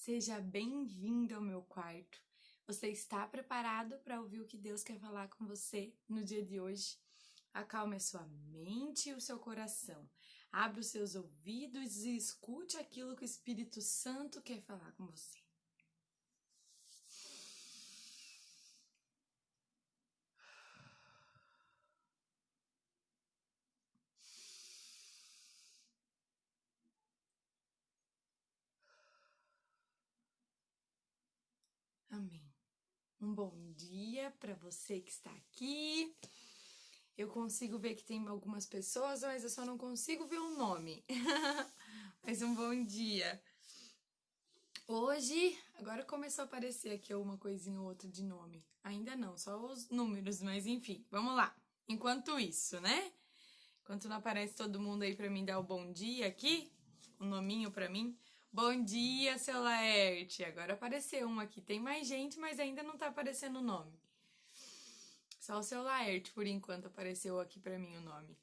Seja bem-vindo ao meu quarto. Você está preparado para ouvir o que Deus quer falar com você no dia de hoje? Acalme a sua mente e o seu coração. Abra os seus ouvidos e escute aquilo que o Espírito Santo quer falar com você. Amém. Um bom dia para você que está aqui. Eu consigo ver que tem algumas pessoas, mas eu só não consigo ver o nome. Mas um bom dia. Hoje, agora começou a aparecer aqui uma coisinha ou outra de nome. Ainda não, só os números, mas enfim, vamos lá. Enquanto isso, né? Enquanto não aparece todo mundo aí pra mim dar o bom dia aqui, um nominho pra mim. Bom dia, seu Laerte. Agora apareceu um aqui. Tem mais gente, mas ainda não tá aparecendo o nome. Só o seu Laerte, por enquanto, apareceu aqui pra mim o nome.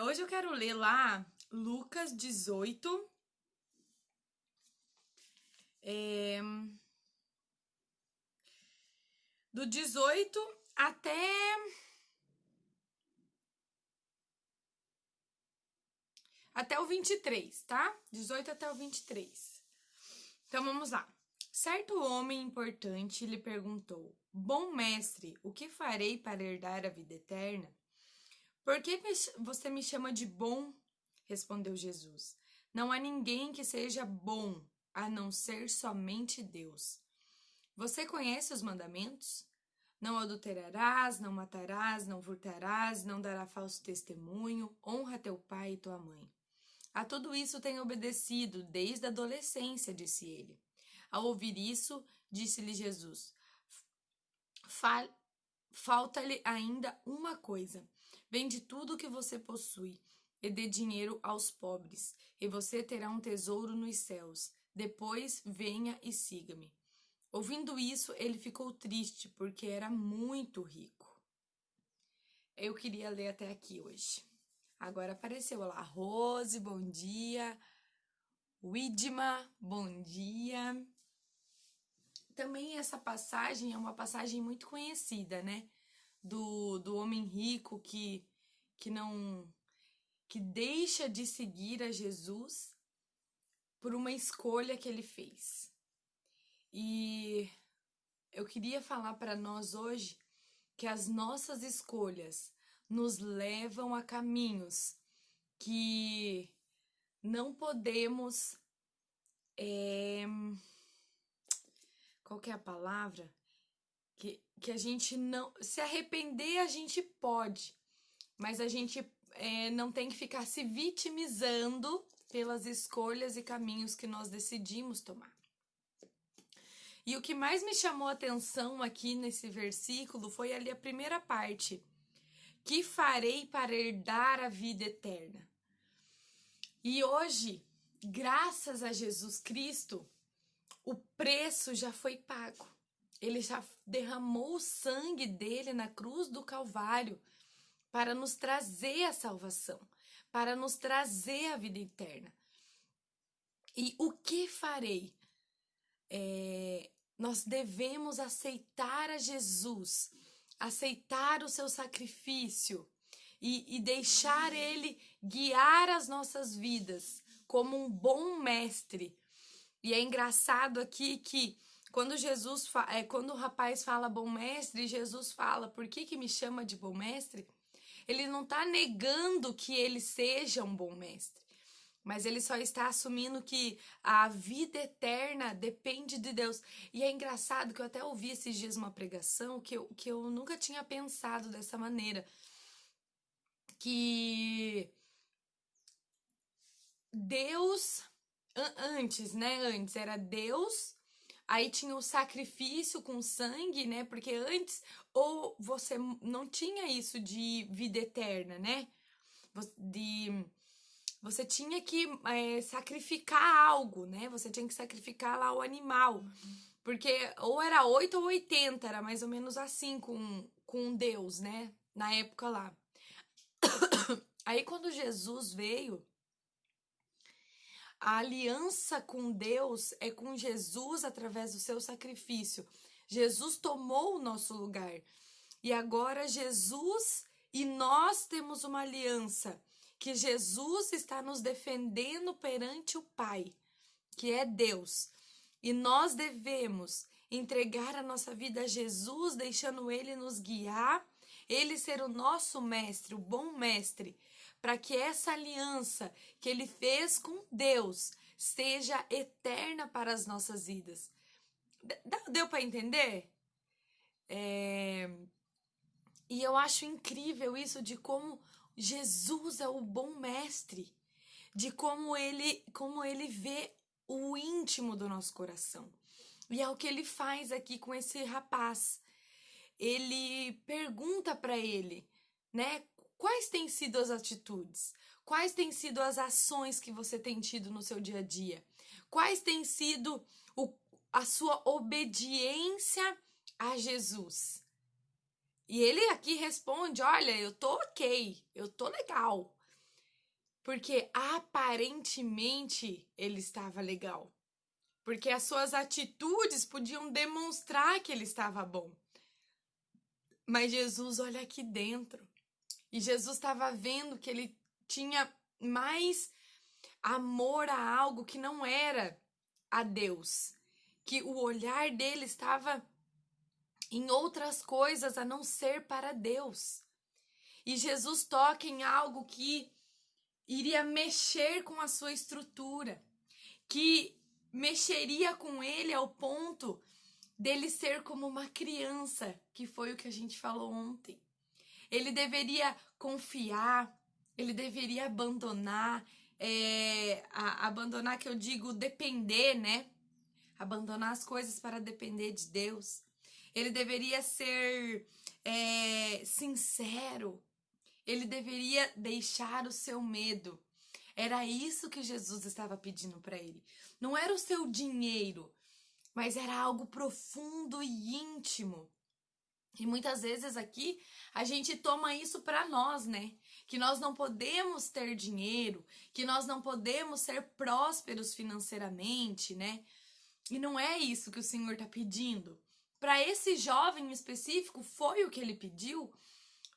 Hoje eu quero ler lá Lucas 18. Do 18 até o 23, tá? 18 até o 23. Então vamos lá. Certo homem importante lhe perguntou: Bom mestre, o que farei para herdar a vida eterna? Por que você me chama de bom? Respondeu Jesus. Não há ninguém que seja bom a não ser somente Deus. Você conhece os mandamentos? Não adulterarás, não matarás, não furtarás, não dará falso testemunho, honra teu pai e tua mãe. A tudo isso tenho obedecido desde a adolescência, disse ele. Ao ouvir isso, disse-lhe Jesus: Falta-lhe ainda uma coisa. Vende tudo o que você possui e dê dinheiro aos pobres, e você terá um tesouro nos céus. Depois venha e siga-me. Ouvindo isso, ele ficou triste, porque era muito rico. Eu queria ler até aqui hoje. Agora apareceu lá, Rose, bom dia. Widma, bom dia. Também essa passagem é uma passagem muito conhecida, né? Do homem rico que deixa de seguir a Jesus por uma escolha que ele fez. E eu queria falar para nós hoje que as nossas escolhas nos levam a caminhos que não podemos. Qual que é a palavra? Que a gente não. Se arrepender, a gente pode, mas a gente não tem que ficar se vitimizando pelas escolhas e caminhos que nós decidimos tomar. E o que mais me chamou a atenção aqui nesse versículo foi ali a primeira parte. Que farei para herdar a vida eterna? E hoje, graças a Jesus Cristo, o preço já foi pago. Ele já derramou o sangue dele na cruz do Calvário para nos trazer a salvação, para nos trazer a vida eterna. E o que farei? Nós devemos aceitar a Jesus, aceitar o seu sacrifício e deixar ele guiar as nossas vidas como um bom mestre. E é engraçado aqui que quando quando o rapaz fala bom mestre, Jesus fala: por que me chama de bom mestre? Ele não está negando que ele seja um bom mestre, mas ele só está assumindo que a vida eterna depende de Deus. E é engraçado que eu até ouvi esses dias uma pregação que eu nunca tinha pensado dessa maneira. Que Deus, antes, né? Antes era Deus, aí tinha o sacrifício com sangue, né? Porque antes, ou você não tinha isso de vida eterna, né? Você tinha que sacrificar algo, né? Você tinha que sacrificar lá o animal. Porque ou era 8 ou 80, era mais ou menos assim com Deus, né? Na época lá. Aí quando Jesus veio, A aliança com Deus é com Jesus através do seu sacrifício. Jesus tomou o nosso lugar. E agora Jesus e nós temos uma aliança que Jesus está nos defendendo perante o Pai, que é Deus. E nós devemos entregar a nossa vida a Jesus, deixando Ele nos guiar, Ele ser o nosso mestre, o bom mestre, para que essa aliança que Ele fez com Deus seja eterna para as nossas vidas. Deu para entender? E eu acho incrível isso de como Jesus é o bom mestre, de como ele vê o íntimo do nosso coração. E é o que ele faz aqui com esse rapaz. Ele pergunta para ele, né? Quais têm sido as atitudes? Quais têm sido as ações que você tem tido no seu dia a dia? Quais têm sido a sua obediência a Jesus? E ele aqui responde, olha, eu tô ok, eu tô legal. Porque aparentemente ele estava legal. Porque as suas atitudes podiam demonstrar que ele estava bom. Mas Jesus olha aqui dentro. E Jesus estava vendo que ele tinha mais amor a algo que não era a Deus. Que o olhar dele estava em outras coisas a não ser para Deus. E Jesus toca em algo que iria mexer com a sua estrutura, que mexeria com ele ao ponto dele ser como uma criança, que foi o que a gente falou ontem. Ele deveria confiar, ele deveria abandonar, abandonar que eu digo depender, né? Abandonar as coisas para depender de Deus. Ele deveria ser sincero. Ele deveria deixar o seu medo. Era isso que Jesus estava pedindo para ele. Não era o seu dinheiro, mas era algo profundo e íntimo. E muitas vezes aqui a gente toma isso para nós, né? Que nós não podemos ter dinheiro, que nós não podemos ser prósperos financeiramente, né? E não é isso que o Senhor está pedindo. Para esse jovem em específico, foi o que ele pediu,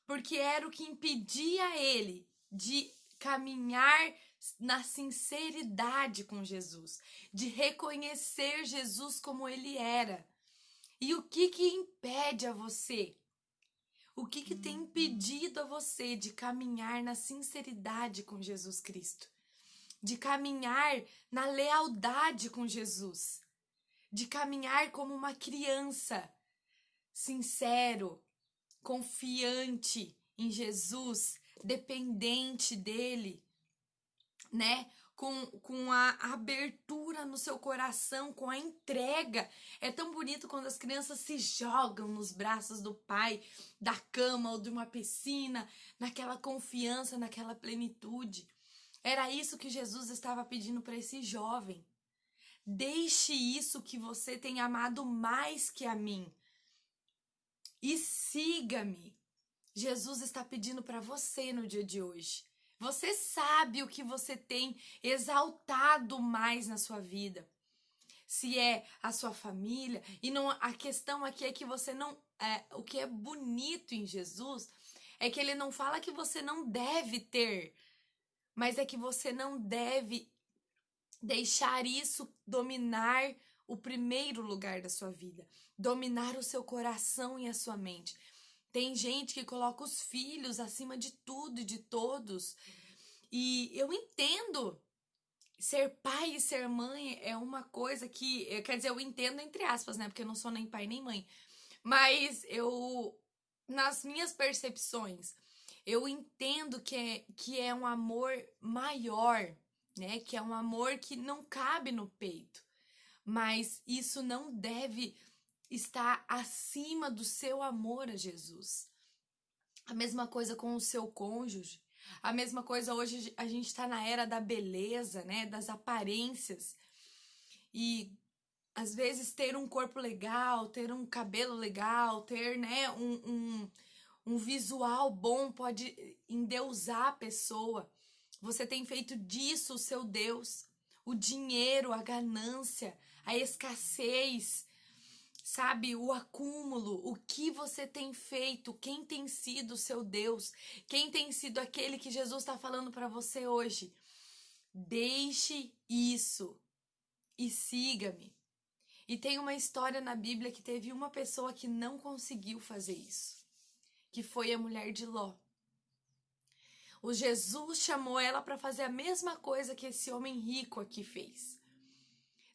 porque era o que impedia ele de caminhar na sinceridade com Jesus, de reconhecer Jesus como ele era. E o que impede a você? O que tem impedido a você de caminhar na sinceridade com Jesus Cristo? De caminhar na lealdade com Jesus? De caminhar como uma criança, sincero, confiante em Jesus, dependente dele, né? Com a abertura no seu coração, com a entrega. É tão bonito quando as crianças se jogam nos braços do pai, da cama ou de uma piscina, naquela confiança, naquela plenitude. Era isso que Jesus estava pedindo para esse jovem. Deixe isso que você tem amado mais que a mim. E siga-me. Jesus está pedindo para você no dia de hoje. Você sabe o que você tem exaltado mais na sua vida. Se é a sua família. E não, a questão aqui é que você não... o que é bonito em Jesus é que ele não fala que você não deve ter. Mas é que você não deve deixar isso dominar o primeiro lugar da sua vida. Dominar o seu coração e a sua mente. Tem gente que coloca os filhos acima de tudo e de todos. E eu entendo. Ser pai e ser mãe é uma coisa que... Quer dizer, eu entendo entre aspas, né? Porque eu não sou nem pai nem mãe. Mas nas minhas percepções, eu entendo que é um amor maior, né? Que é um amor que não cabe no peito. Mas isso não deve estar acima do seu amor a Jesus. A mesma coisa com o seu cônjuge. A mesma coisa hoje, a gente tá na era da beleza, né? Das aparências. E às vezes ter um corpo legal, ter um cabelo legal, ter, né, um visual bom pode endeusar a pessoa. Você tem feito disso o seu Deus. o dinheiro, a ganância, a escassez, sabe, o acúmulo, o que você tem feito, quem tem sido o seu Deus, quem tem sido aquele que Jesus está falando para você hoje. Deixe isso e siga-me. E tem uma história na Bíblia que teve uma pessoa que não conseguiu fazer isso, que foi a mulher de Ló. O Jesus chamou ela para fazer a mesma coisa que esse homem rico aqui fez.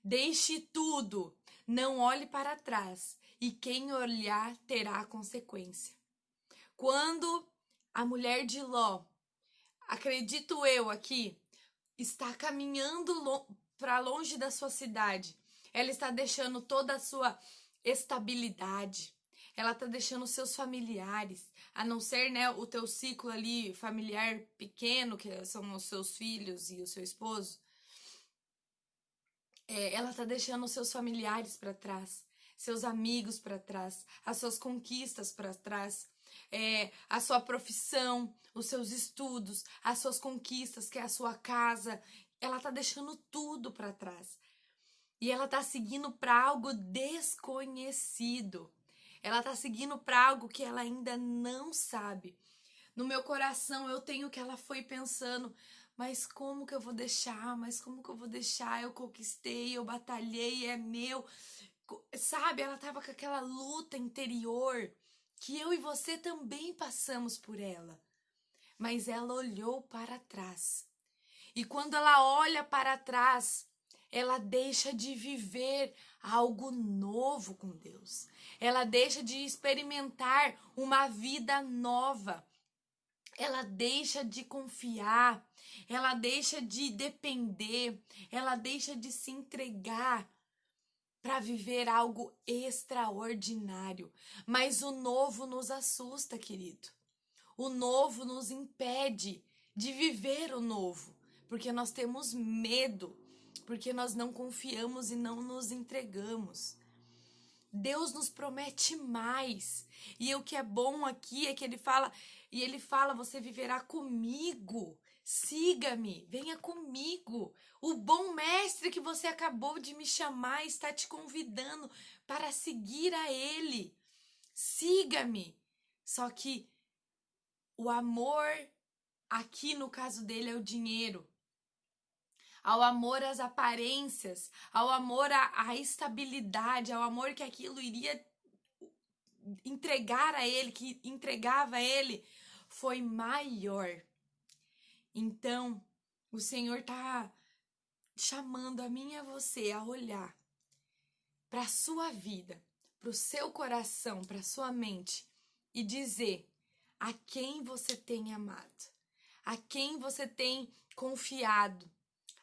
Deixe tudo, não olhe para trás, e quem olhar terá consequência. Quando a mulher de Ló, acredito eu aqui, está caminhando para longe da sua cidade, ela está deixando toda a sua estabilidade, ela está deixando seus familiares, a não ser, né, o teu ciclo ali familiar pequeno, que são os seus filhos e o seu esposo. Ela está deixando os seus familiares para trás, seus amigos para trás, as suas conquistas para trás, a sua profissão, os seus estudos, as suas conquistas, que é a sua casa. Ela está deixando tudo para trás. E ela está seguindo para algo desconhecido. Ela está seguindo para algo que ela ainda não sabe. No meu coração eu tenho que ela foi pensando, mas como que eu vou deixar? Mas como que eu vou deixar? Eu conquistei, eu batalhei, é meu. Sabe, ela estava com aquela luta interior que eu e você também passamos por ela. Mas ela olhou para trás. E quando ela olha para trás, ela deixa de viver algo novo com Deus. Ela deixa de experimentar uma vida nova. Ela deixa de confiar, ela deixa de depender, ela deixa de se entregar para viver algo extraordinário. Mas o novo nos assusta, querido. O novo nos impede de viver o novo, porque nós temos medo, porque nós não confiamos e não nos entregamos. Deus nos promete mais. E o que é bom aqui é que ele fala, você viverá comigo. Siga-me, venha comigo. O bom mestre que você acabou de me chamar está te convidando para seguir a ele. Siga-me. Só que o amor aqui no caso dele é o dinheiro. Ao amor às aparências, ao amor à estabilidade, ao amor que aquilo iria entregar a ele, que entregava a ele, foi maior. Então, o Senhor está chamando a mim e a você a olhar para a sua vida, para o seu coração, para a sua mente e dizer a quem você tem amado, a quem você tem confiado,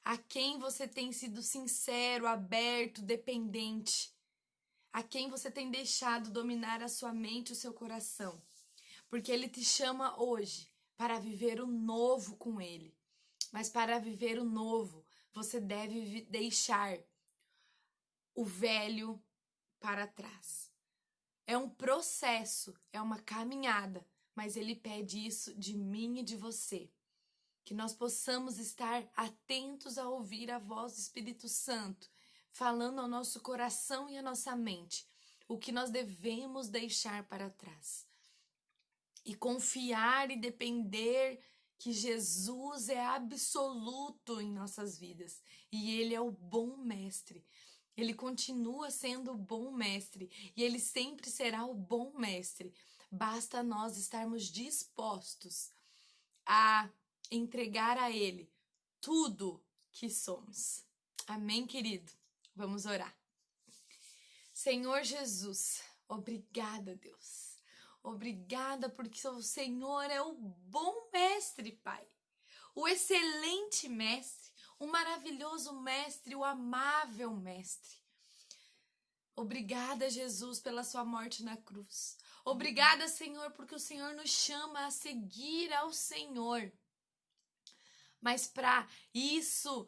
a quem você tem sido sincero, aberto, dependente, a quem você tem deixado dominar a sua mente e o seu coração. Porque Ele te chama hoje para viver o novo com Ele. Mas para viver o novo, você deve deixar o velho para trás. É um processo, é uma caminhada, mas Ele pede isso de mim e de você. Que nós possamos estar atentos a ouvir a voz do Espírito Santo, falando ao nosso coração e à nossa mente o que nós devemos deixar para trás. E confiar e depender que Jesus é absoluto em nossas vidas. E Ele é o bom mestre. Ele continua sendo o bom mestre. E Ele sempre será o bom mestre. Basta nós estarmos dispostos a entregar a Ele tudo que somos. Amém, querido? Vamos orar. Senhor Jesus, obrigada, Deus. Obrigada porque o Senhor é o bom mestre, Pai. O excelente mestre, o maravilhoso mestre, o amável mestre. Obrigada, Jesus, pela sua morte na cruz. Obrigada, Senhor, porque o Senhor nos chama a seguir ao Senhor. Mas para isso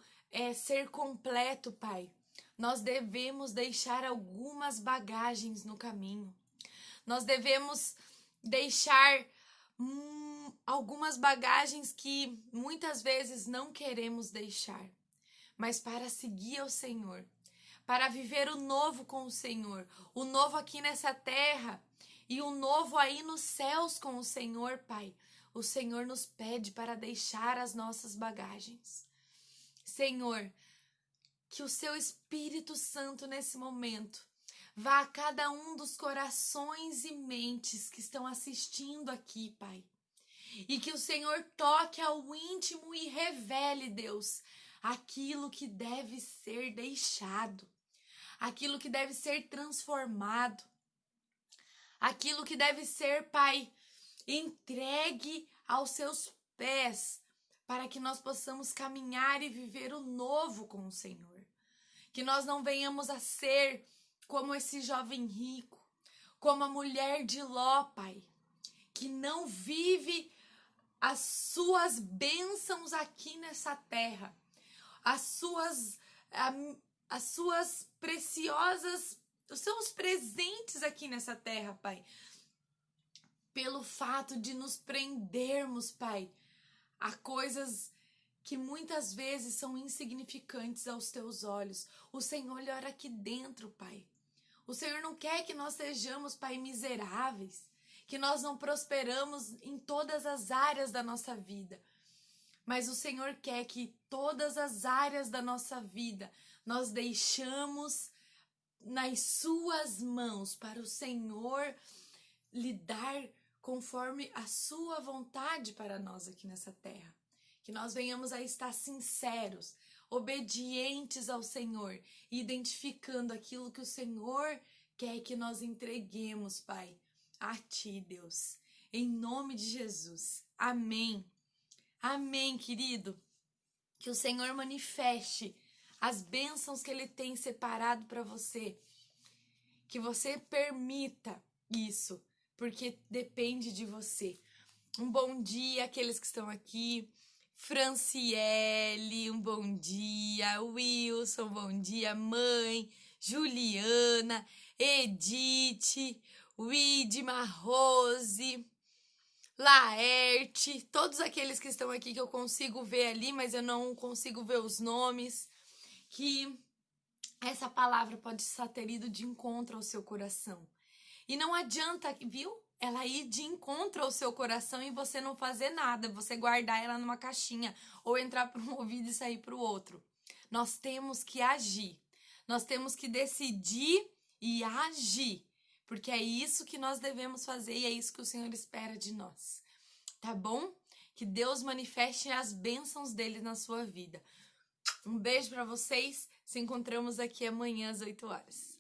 ser completo, Pai, nós devemos deixar algumas bagagens no caminho. Nós devemos deixar algumas bagagens que muitas vezes não queremos deixar. mas para seguir ao Senhor, para viver o novo com o Senhor, o novo aqui nessa terra e o novo aí nos céus com o Senhor, Pai. O Senhor nos pede para deixar as nossas bagagens. Senhor, que o seu Espírito Santo nesse momento vá a cada um dos corações e mentes que estão assistindo aqui, Pai. E que o Senhor toque ao íntimo e revele, Deus, aquilo que deve ser deixado, aquilo que deve ser transformado, aquilo que deve ser, Pai, entregue aos seus pés, para que nós possamos caminhar e viver o novo com o Senhor. Que nós não venhamos a ser como esse jovem rico, como a mulher de Ló, Pai, que não vive as suas bênçãos aqui nessa terra, as suas preciosas, os seus presentes aqui nessa terra, Pai, pelo fato de nos prendermos, Pai, a coisas que muitas vezes são insignificantes aos teus olhos. O Senhor olha aqui dentro, Pai. O Senhor não quer que nós sejamos, Pai, miseráveis, que nós não prosperamos em todas as áreas da nossa vida. Mas o Senhor quer que todas as áreas da nossa vida nós deixamos nas suas mãos para o Senhor lidar conforme a sua vontade para nós aqui nessa terra. Que nós venhamos a estar sinceros, obedientes ao Senhor, identificando aquilo que o Senhor quer que nós entreguemos, Pai, a Ti, Deus. Em nome de Jesus. Amém. Amém, querido. Que o Senhor manifeste as bênçãos que Ele tem separado para você. Que você permita isso, porque depende de você. Um bom dia àqueles que estão aqui. Franciele, um bom dia. Wilson, bom dia. Mãe, Juliana, Edith, Widma, Rose, Laerte, todos aqueles que estão aqui que eu consigo ver ali, mas eu não consigo ver os nomes. Que essa palavra pode estar ter ido de encontro ao seu coração. E não adianta, viu? Ela ir de encontro ao seu coração e você não fazer nada, você guardar ela numa caixinha ou entrar por um ouvido e sair para o outro. Nós temos que agir, nós temos que decidir e agir, porque é isso que nós devemos fazer e é isso que o Senhor espera de nós, tá bom? Que Deus manifeste as bênçãos dele na sua vida. Um beijo para vocês, se encontramos aqui amanhã às 8 horas.